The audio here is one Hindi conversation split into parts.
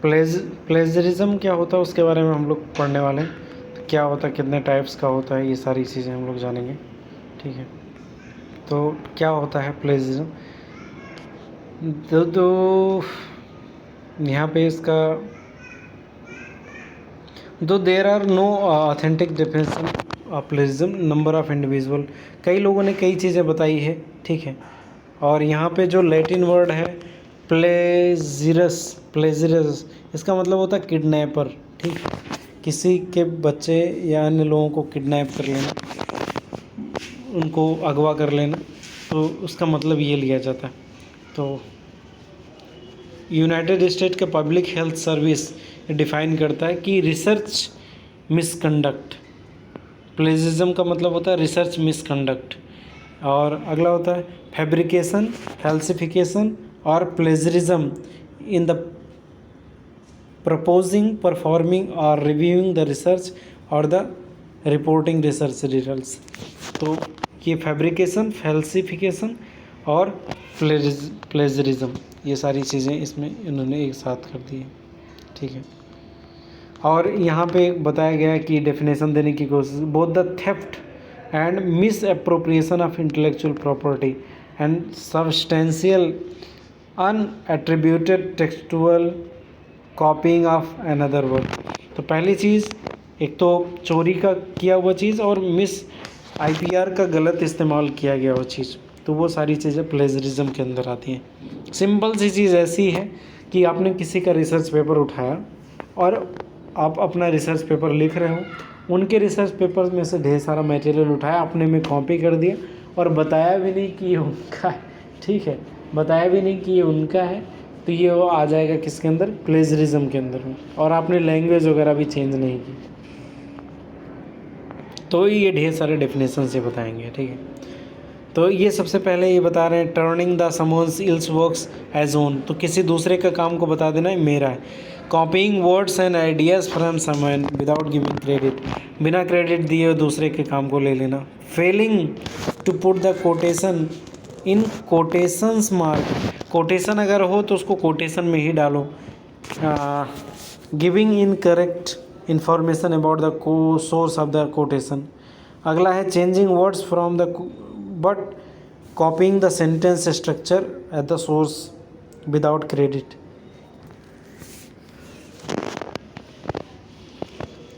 प्लेजरिज्म क्या होता है उसके बारे में हम लोग पढ़ने वाले हैं। तो क्या होता है, कितने टाइप्स का होता है, ये सारी चीज़ें हम लोग जानेंगे। ठीक है, तो क्या होता है प्लेजरिज्म। तो यहाँ पे इसका दो there are no authentic definition of plagiarism, number of individual, कई लोगों ने कई चीज़ें बताई है। ठीक है, और यहाँ पे जो लैटिन वर्ड है प्लेजरस, इसका मतलब होता है किडनैपर। ठीक, किसी के बच्चे या अन्य लोगों को किडनैप कर लेना, उनको अगवा कर लेना, तो उसका मतलब ये लिया जाता है। तो यूनाइटेड स्टेट के पब्लिक हेल्थ सर्विस डिफाइन करता है कि रिसर्च मिसकंडक्ट, प्लेजरिज्म का मतलब होता है रिसर्च मिसकंडक्ट। और अगला होता है फैब्रिकेशन, फैल्सिफिकेशन और plagiarism in the proposing, performing और रिव्यूइंग द रिसर्च और द रिपोर्टिंग रिसर्च रिजल्ट्स। तो ये फैब्रिकेशन, फैल्सिफिकेशन और प्लेजरिज्म, ये सारी चीज़ें इसमें इन्होंने एक साथ कर दी है। ठीक है, और यहाँ पे बताया गया है कि डेफिनेशन देने की कोशिश, both the theft and misappropriation of intellectual property and substantial unattributed textual copying of another work. तो पहली चीज़, एक तो चोरी का किया हुआ चीज़ और मिस आईपीआर का गलत इस्तेमाल किया गया वो चीज़, तो वो सारी चीज़ें प्लेजरिज्म के अंदर आती हैं। सिंपल सी चीज़ ऐसी है कि आपने किसी का रिसर्च पेपर उठाया और आप अपना रिसर्च पेपर लिख रहे हो, उनके रिसर्च पेपर में से ढेर सारा मटेरियल उठाया, अपने में कॉपी कर दिया और बताया भी नहीं कि ये उनका है। ठीक है, बताया भी नहीं कि ये उनका है, तो ये वो आ जाएगा किसके अंदर, प्लेजरिज्म के अंदर में। और आपने लैंग्वेज वगैरह भी चेंज नहीं की, तो ये ढेर सारे डेफिनेशन से बताएंगे। ठीक है, तो ये सबसे पहले ये बता रहे हैं turning the someone's else works as own, तो किसी दूसरे का काम को बता देना है मेरा है। Copying words and ideas from someone without giving credit, बिना क्रेडिट दिए दूसरे के काम को ले लेना। Failing to put the quotation in quotations mark, quotation अगर हो तो उसको कोटेशन में ही डालो। Giving in correct information about the source of the quotation. अगला है changing words from the but copying the sentence structure at the source without credit.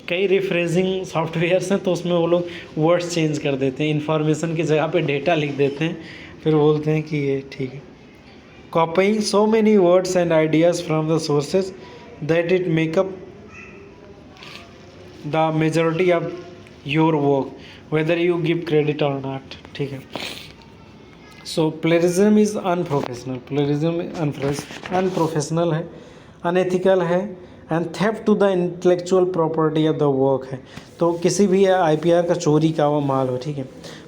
कई रिफ्रेजिंग सॉफ्टवेयर्स हैं तो उसमें वो लोग वर्ड्स चेंज कर देते हैं, इन्फॉर्मेशन की जगह पे डेटा लिख देते हैं, फिर बोलते हैं कि ये ठीक है। Copying so many words and ideas from the sources that it make up the majority of your work whether you give credit or not. ठीक है, so plagiarism is unprofessional, plagiarism unprofessional है, अनएथिकल है and theft to the intellectual property of the work है। तो किसी भी आईपीआर का चोरी का वो माल हो। ठीक है,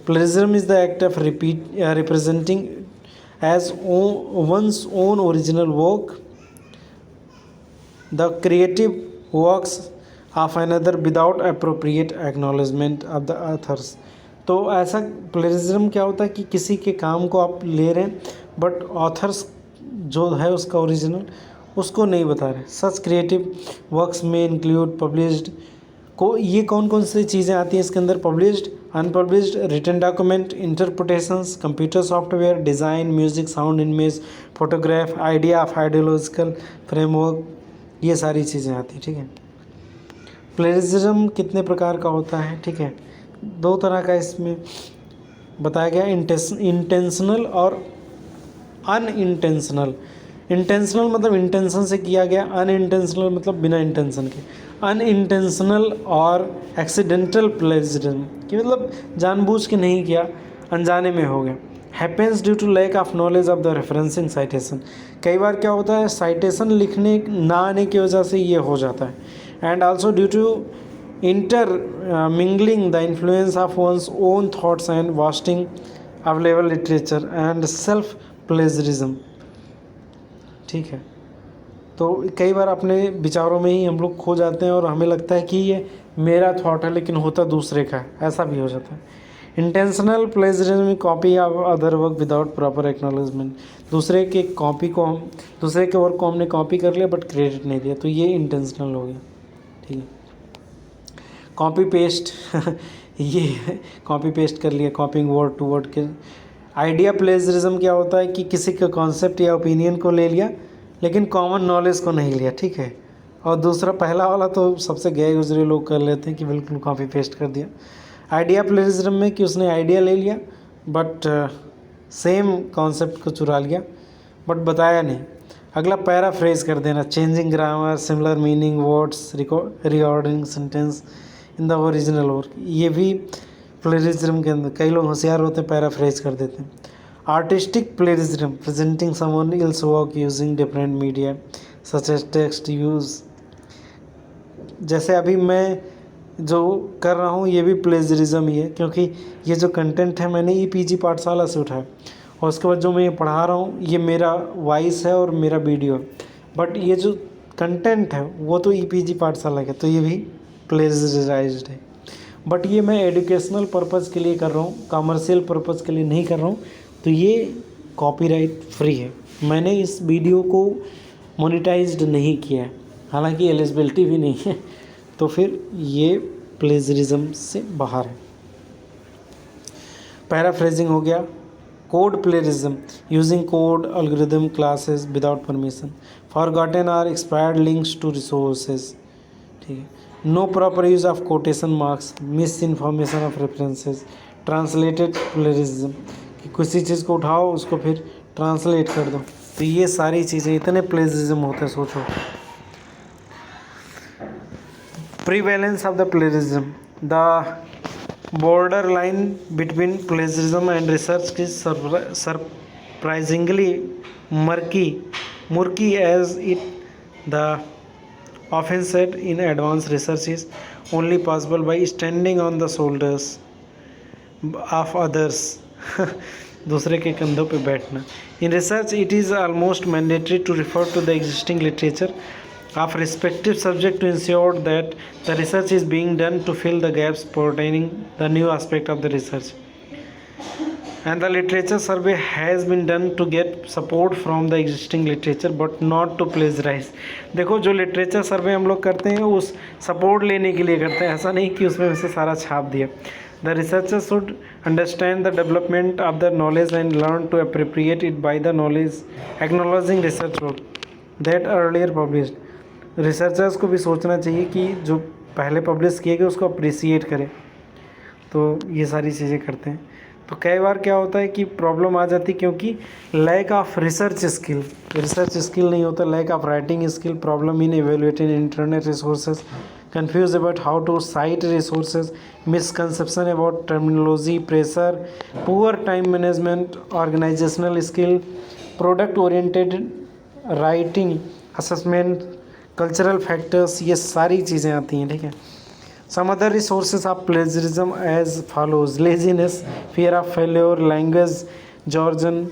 plagiarism is the act of representing as one's own original work the creative works of another without appropriate acknowledgement of the authors. तो ऐसा प्लेजरिज्म क्या होता है कि किसी के काम को आप ले रहे हैं बट ऑथर्स जो है उसका ओरिजिनल उसको नहीं बता रहे। सच क्रिएटिव वर्क्स में इंक्लूड पब्लिश्ड, को ये कौन कौन सी चीज़ें आती हैं इसके अंदर, published, unpublished, written document, interpretations, computer software, design, music, sound, image, photograph, idea of ideological framework, ये सारी चीज़ें आती हैं। ठीक है, प्लेजरिज्म कितने प्रकार का होता है। ठीक है, दो तरह का इसमें बताया गया, इंटेंशनल और अनइंटेंशनल। इंटेंशनल मतलब इंटेंशन से किया गया, अनइंटेंशनल मतलब बिना इंटेंशन के। अनइंटेंशनल और एक्सीडेंटल प्लेजरिज्म कि मतलब जानबूझ के नहीं किया, अनजाने में हो गया। Happens due to lack of knowledge of the referencing citation, कई बार क्या होता है साइटेशन लिखने ना आने की वजह से ये हो जाता है। And also due to intermingling the influence of one's own thoughts and vasting available literature and self plagiarism। ठीक है, तो कई बार अपने विचारों में ही हम लोग खो जाते हैं और हमें लगता है कि ये मेरा थॉट है लेकिन होता दूसरे का है, ऐसा भी हो जाता है। Intentional plagiarism copy of other work without proper acknowledgement, दूसरे के वर्क को हमने कॉपी कर लिया बट क्रेडिट नहीं दिया, तो ये इंटेंशनल हो गया। ठीक है, कॉपी पेस्ट ये कॉपी पेस्ट कर लिया, कॉपिंग वर्ड टू वर्ड के। आइडिया प्लेजरिज्म क्या होता है कि किसी का कॉन्सेप्ट या ओपिनियन को ले लिया लेकिन कॉमन नॉलेज को नहीं लिया। ठीक है, और दूसरा पहला वाला तो सबसे गए गुजरे लोग कर लेते हैं कि बिल्कुल कॉपी पेस्ट कर दिया। आइडिया प्लेजरिज्म में कि उसने आइडिया ले लिया बट सेम कॉन्सेप्ट को चुरा लिया बट बताया नहीं। अगला पैराफ्रेज कर देना, changing grammar, similar meaning words, recording sentence in the original work, ये भी प्लेजरिज्म के अंदर। कई लोग होशियार होते हैं, पैराफ्रेज कर देते हैं। Artistic plagiarism, presenting someone else work using different media such as text use, जैसे अभी मैं जो कर रहा हूँ ये भी प्लेजरिज्म ही है, क्योंकि ये जो कंटेंट है मैंने ईपीजी पाठशाला से उठाया और उसके बाद जो मैं ये पढ़ा रहा हूँ ये मेरा वॉइस है और मेरा वीडियो है, बट ये जो कंटेंट है वो तो ईपीजी पाठशाला का, तो ये भी प्लेजराइज्ड है। बट ये मैं एजुकेशनल पर्पज़ के लिए कर रहा हूँ, कमर्शियल पर्पज़ के लिए नहीं कर रहा हूँ, तो ये कॉपीराइट फ्री है। मैंने इस वीडियो को मोनेटाइज्ड नहीं किया है, हालांकि एलिजिबिलिटी भी नहीं है, तो फिर ये प्लेजरिज्म से बाहर है। पैराफ्रेजिंग हो गया। Code plagiarism, using code algorithm classes without permission, forgotten और एक्सपायर्ड लिंक्स टू रिसोर्सेज। ठीक है, no proper use of quotation marks, miss information of references, translated plagiarism कि किसी चीज़ को उठाओ उसको फिर ट्रांसलेट कर दो, तो ये सारी चीज़ें, इतने प्लेजरिज्म होते हैं सोचो। Prevalence of the plagiarism, the border line between plagiarism and research is surprisingly murky as it the often said in advanced research is only possible by standing on the shoulders of others दूसरे के कंधों पे बैठना। In research it is almost mandatory to refer to the existing literature of respective subject to ensure that the research is being done to fill the gaps pertaining the new aspect of the research, and the literature survey has been done to get support from the existing literature but not to plagiarize। देखो, जो लिटरेचर सर्वे हम लोग करते हैं उस सपोर्ट लेने के लिए करते हैं, ऐसा नहीं कि उसमें से सारा छाप दिया। The researcher should understand the development of the knowledge and learn to appropriate it by the knowledge acknowledging research work that earlier published। Researchers को भी सोचना चाहिए कि जो पहले पब्लिश किए गए उसको अप्रिसिएट करें, तो ये सारी चीज़ें करते हैं। तो कई बार क्या होता है कि प्रॉब्लम आ जाती क्योंकि लैक ऑफ रिसर्च स्किल नहीं होता, lack of writing skill, problem in evaluating internet resources, confuse about how to cite resources, misconception about terminology, pressure, poor time management, organisational skill, product oriented writing, assessment, cultural factors, ये सारी चीज़ें आती हैं। ठीक है, some other resources of plagiarism as follows, laziness, fear of failure, language jargon,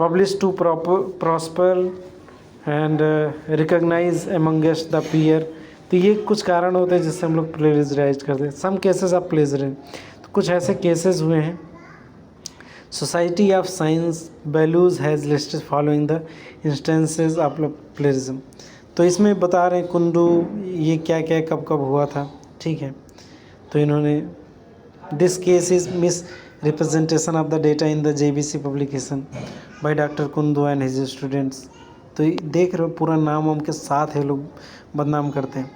publish to prosper and recognise amongst the peer. तो ये कुछ कारण होते हैं जिससे हम लोग प्लेजराइज करते हैं। सम केसेस ऑफ प्लेजरिज्म, तो कुछ ऐसे केसेस हुए हैं। Society of science values has listed following the instances of plagiarism. तो इसमें बता रहे हैं कुंडू ये क्या क्या कब कब हुआ था। ठीक है, तो इन्होंने this case is misrepresentation of the data in the JBC publication by doctor Kundu and his students. तो देख रहे हो पूरा नाम उनके साथ है, लोग बदनाम करते हैं।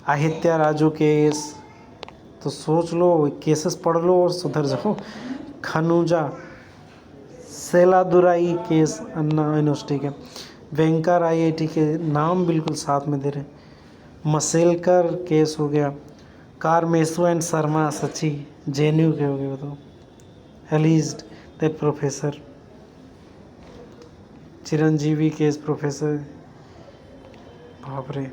आहित्या राजू केस, तो सोच लो, केसेस पढ़ लो और सुधर जाओ। खनुजा सेलादुराई केस अन्ना यूनिवर्सिटी के, वेंकर आईआईटी के नाम बिल्कुल साथ में दे रहे। मसेलकर केस हो गया, कारमेसु एंड शर्मा सची जेएनयू के हो गए। बताओ, एलिज्ड that professor, Chiranjeevi case professor, बाप रे।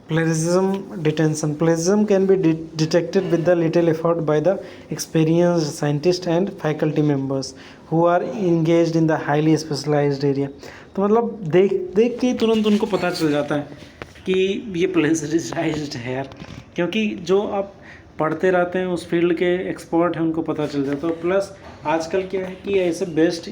Plagiarism detection. Plagiarism can be detected with the little effort by the experienced scientists and faculty members who are engaged in the highly specialized area। तो मतलब देख के तुरंत उनको पता चल जाता है कि ये प्लेजराइज्ड है यार, क्योंकि जो आप पढ़ते रहते हैं, उस फील्ड के एक्सपर्ट हैं, उनको पता चल जाता है। तो प्लस आजकल क्या है कि ऐसे बेस्ट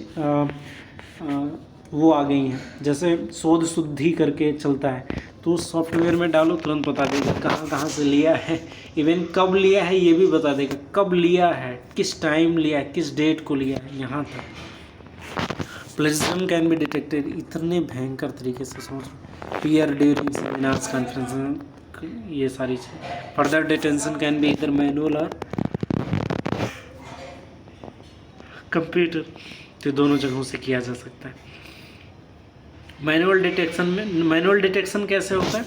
वो आ गई हैं, जैसे शोध शुद्धि करके चलता है, तो उस सॉफ्टवेयर में डालो तुरंत बता देगा कहाँ कहाँ से लिया है, इवन कब लिया है ये भी बता देगा, कब लिया है, किस टाइम लिया है, किस डेट को लिया है, यहाँ तक। प्लेजरिज्म कैन बी डिटेक्टेड, इतने भयंकर तरीके से सोच, पीयर ड्यूरिंग सेमिनार्स कॉन्फ्रेंस, ये सारी चीज़। Further detention can be either manual और कंप्यूटर, तो दोनों जगहों से किया जा सकता है। मैनुअल डिटेक्शन में, मैनुअल डिटेक्शन कैसे होता है,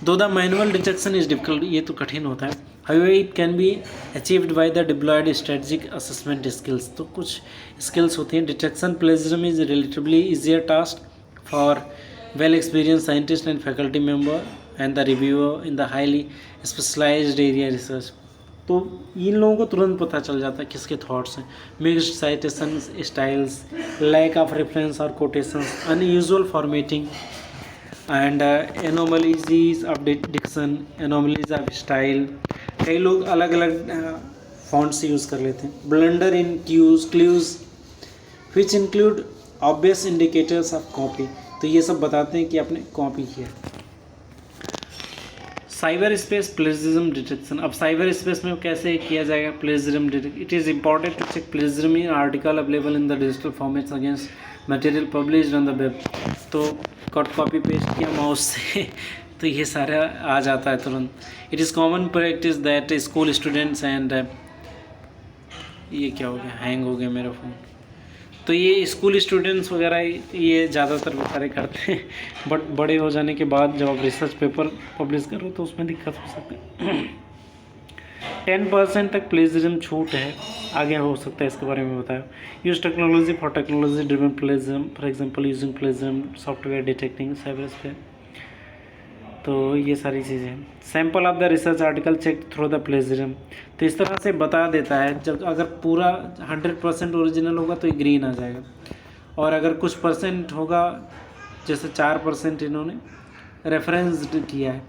though the manual detection is difficult, ये तो कठिन होता है, however it can be achieved by the deployed strategic assessment skills, तो कुछ स्किल्स होती हैं। Detection plagiarism is relatively easier task for well experience scientist and faculty member and the reviewer in the highly specialised area research, तो इन लोगों को तुरंत पता चल जाता है किसके थॉट्स हैं। Mixed citation styles, lack of reference or quotations, unusual formatting and anomalies of diction, anomalies of style, कई लोग अलग अलग फॉन्ट्स यूज़ कर लेते हैं। Blunder in clues which include obvious indicators of copy, तो ये सब बताते हैं कि आपने कॉपी किया। साइबर स्पेस प्लेजरिज्म डिटेक्शन, अब साइबर स्पेस में कैसे किया जाएगा plagiarism detection. It is important to check plagiarism in article available in the digital formats against material published on the web, तो कट कॉपी पेस्ट किया माउस से तो ये सारा आ जाता है तुरंत। It is common practice that school students and, ये क्या हो गया, हैंग हो गया मेरा फ़ोन, तो ये स्कूल स्टूडेंट्स वगैरह ये ज़्यादातर बेचारे करते हैं, बट बड़े हो जाने के बाद जब आप रिसर्च पेपर पब्लिश करो तो उसमें दिक्कत हो सकती है। 10% तक प्लेजरिज्म छूट है, आगे हो सकता है, इसके बारे में बताया। Use technology for technology driven plagiarism, for example using plagiarism software detecting cyber space, तो ये सारी चीज़ें। Sample of the research article check through the plagiarism, तो इस तरह से बता देता है, जब अगर पूरा 100% ओरिजिनल होगा तो ये ग्रीन आ जाएगा, और अगर कुछ परसेंट होगा, जैसे 4% इन्होंने रेफरेंस किया है,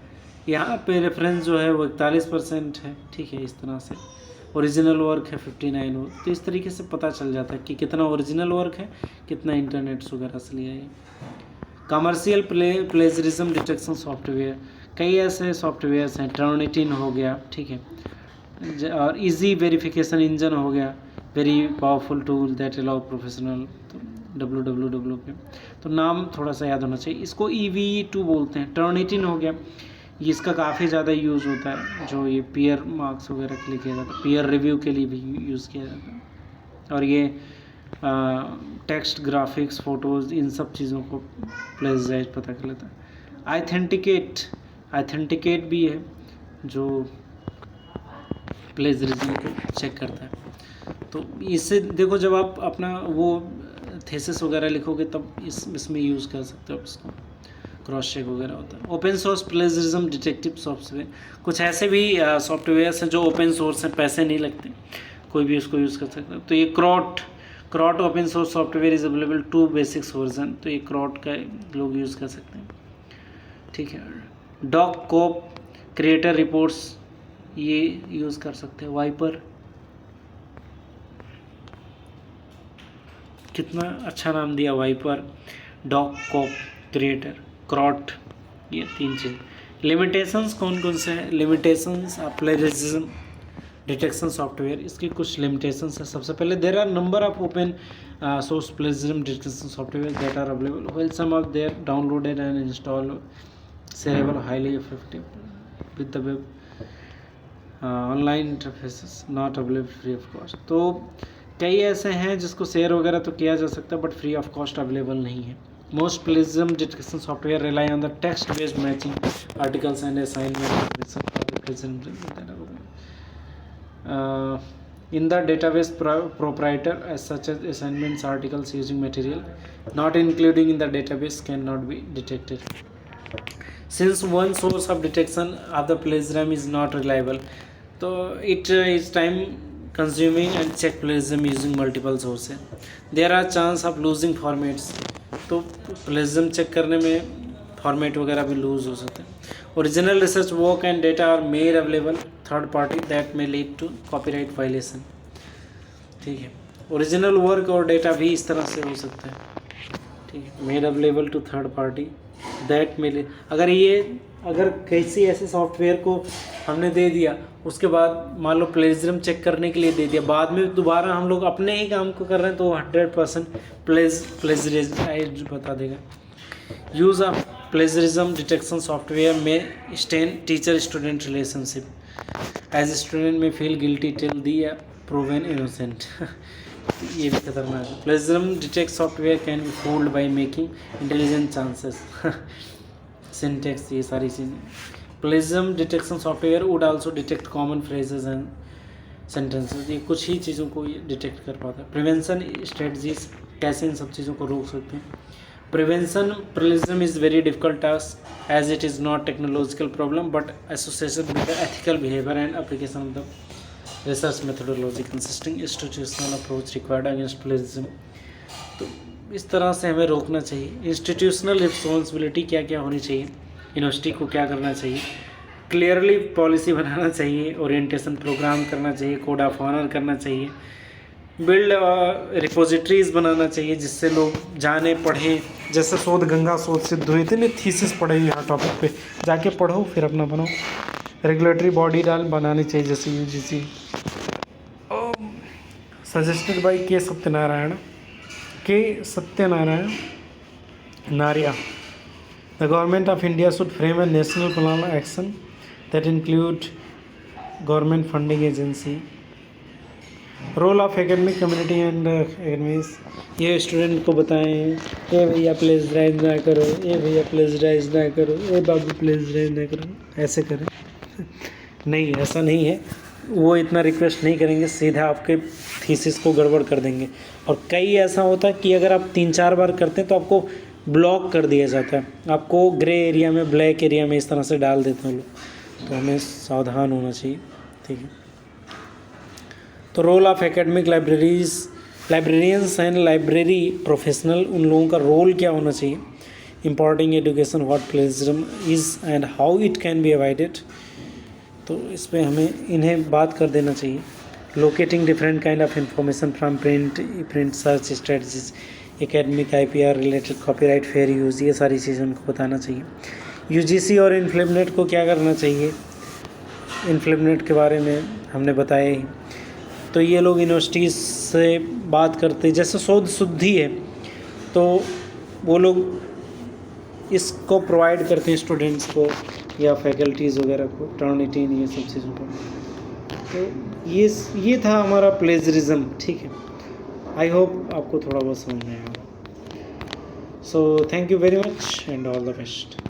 यहाँ पे रेफरेंस जो है वो 41% है, ठीक है, इस तरह से ओरिजिनल वर्क है 59 वर्क, तो इस तरीके से पता चल जाता है कि कितना ओरिजिनल वर्क है, कितना इंटरनेट वगैरह से लिया है। कमर्शियल प्लेजरिज्म डिटेक्शन सॉफ्टवेयर, कई ऐसे सॉफ्टवेयर्स हैं, टर्निटिन हो गया, ठीक है, और इजी वेरिफिकेशन इंजन हो गया, very powerful tool that allow professional, तो www पे, तो नाम थोड़ा सा याद होना चाहिए। इसको EVE2 बोलते हैं। टर्निटिन हो गया, ये इसका काफ़ी ज़्यादा यूज़ होता है, जो ये पीयर मार्क्स वगैरह के लिए किया जाता है, पीयर रिव्यू के लिए भी यूज़ किया जाता है, और ये टेक्स्ट, ग्राफिक्स, फ़ोटोज़, इन सब चीज़ों को प्लेजराइज पता कर लेता है। ऑथेंटिकेट भी है जो प्लेजरिज्म को चेक करता है। तो इससे देखो, जब आप अपना वो थीसिस वगैरह लिखोगे तब इसमें यूज़ कर सकते हो, इसको क्रॉस चेक वगैरह होता है। Open source plagiarism detective software, कुछ ऐसे भी सॉफ्टवेयर्स हैं जो ओपन सोर्स हैं, पैसे नहीं लगते, कोई भी उसको यूज़ कर सकता है। तो ये क्रॉट open source software is available 2 basics version, तो ये क्रॉट का लोग यूज़ कर सकते हैं, ठीक है। डॉक कोप क्रिएटर रिपोर्ट्स, ये यूज़ कर सकते हैं। वाइपर, कितना अच्छा नाम दिया, वाइपर, डॉक कोप क्रिएटर, क्रॉट, ये 3 चीज़। लिमिटेशंस कौन कौन से हैं, limitations of plagiarism detection software, इसकी कुछ लिमिटेशंस है। सबसे पहले there are number of open source plagiarism detection software that are available, while some of there downloaded and install shareable, highly effective with the web online interfaces, not available free of cost. तो कई ऐसे हैं जिसको शेयर वगैरह तो किया जा सकता है, but free of cost available नहीं है। Most plagiarism detection software rely on the text based matching articles and in the database proprietor as such as assignments articles using material not including in the database cannot be detected. Since one source of detection of the plagiarism is not reliable, so it is time consuming and check plagiarism using multiple sources. There are chance of losing formats, तो plagiarism check करने में फॉर्मेट वगैरह भी लूज हो सकते हैं। Original research work and data are made available third party that may lead to copyright violation. ठीक है, ओरिजिनल वर्क और डेटा भी इस तरह से हो सकता है। ठीक है, made available to third party that may, अगर किसी ऐसे सॉफ्टवेयर को हमने दे दिया, उसके बाद मान लो प्लेजरिज्म चेक करने के लिए दे दिया, बाद में दोबारा हम लोग अपने ही काम को कर रहे हैं, तो 100% प्लेजरिज्म बता देगा। Use of plagiarism detection software में stain teacher student relationship as student में feel guilty till the proven innocent. ये भी खतरनाक है। Plagiarism detect software can be fooled by making intelligent chances, syntax, ये सारी चीज़ें। Plagiarism detection software would also detect common phrases and sentences, ये कुछ ही चीज़ों को ये डिटेक्ट कर पाता है। प्रिवेंशन स्ट्रेटजीज, कैसे इन सब चीज़ों को रोक सकते हैं। Prevention plagiarism is very difficult task as it is not technological problem but associated with the ethical behaviour and application of the research methodology consisting institutional approach required against plagiarism. तो इस तरह से हमें रोकना चाहिए। इंस्टीट्यूशनल रिस्पॉन्सिबिलिटी क्या क्या होनी चाहिए, यूनिवर्सिटी को क्या करना चाहिए, क्लियरली पॉलिसी बनाना चाहिए, ओरिएंटेशन प्रोग्राम करना चाहिए, कोड ऑफ ऑनर करना चाहिए, बिल्ड रिपोजिटरीज बनाना चाहिए जिससे लोग जाने पढ़ें। जैसे शोध गंगा शोध सिद्ध हुई थी, नहीं थीसिस पढ़े यहाँ टॉपिक पे जाके पढ़ो फिर अपना बनाओ। रेगुलेटरी बॉडी बनानी चाहिए जैसे यूजीसी, सजेस्टेड बाय के सत्यनारायण नारिया। The government of India should frame a national plan of action that include government funding agency. Role of academic community and academies. ये स्टूडेंट को बताएं, ये भैया प्लेजराइज ना करो, ये भैया प्लेजराइज ना करो, ये बाबू प्लेजराइज ना करो, ऐसे करें। नहीं, ऐसा नहीं है, वो इतना रिक्वेस्ट नहीं करेंगे, सीधा आपके थीसिस को गड़बड़ कर देंगे। और कई ऐसा होता है कि अगर आप 3-4 बार करते हैं तो आपको ब्लॉक कर दिया जाता है, आपको ग्रे एरिया में, ब्लैक एरिया में इस तरह से डाल देते हैं लोग। तो हमें सावधान होना चाहिए। ठीक है, तो role of academic librarians and library professional, उन लोगों का रोल क्या होना चाहिए। Importing education, what plagiarism is and how it can be avoided, तो इस पर हमें इन्हें बात कर देना चाहिए। Locating different kind of information from print search strategies, academic IPR related copyright fair use, ये सारी चीज़ें उनको बताना चाहिए। UGC और इन्फ्लेमनेट को क्या करना चाहिए, इन्फ्लेमनेट के बारे में हमने बताया ही। तो ये लोग यूनिवर्सिटीज़ से बात करते, जैसे शोध शुद्धि है तो वो लोग इसको प्रोवाइड करते हैं स्टूडेंट्स को या फैकल्टीज़ वगैरह को, टर्निटीन, ये सब चीज़ों को। तो ये था हमारा प्लेजरिज्म। ठीक है, आई होप आपको थोड़ा बहुत समझ में आया। So thank you very much and all the best.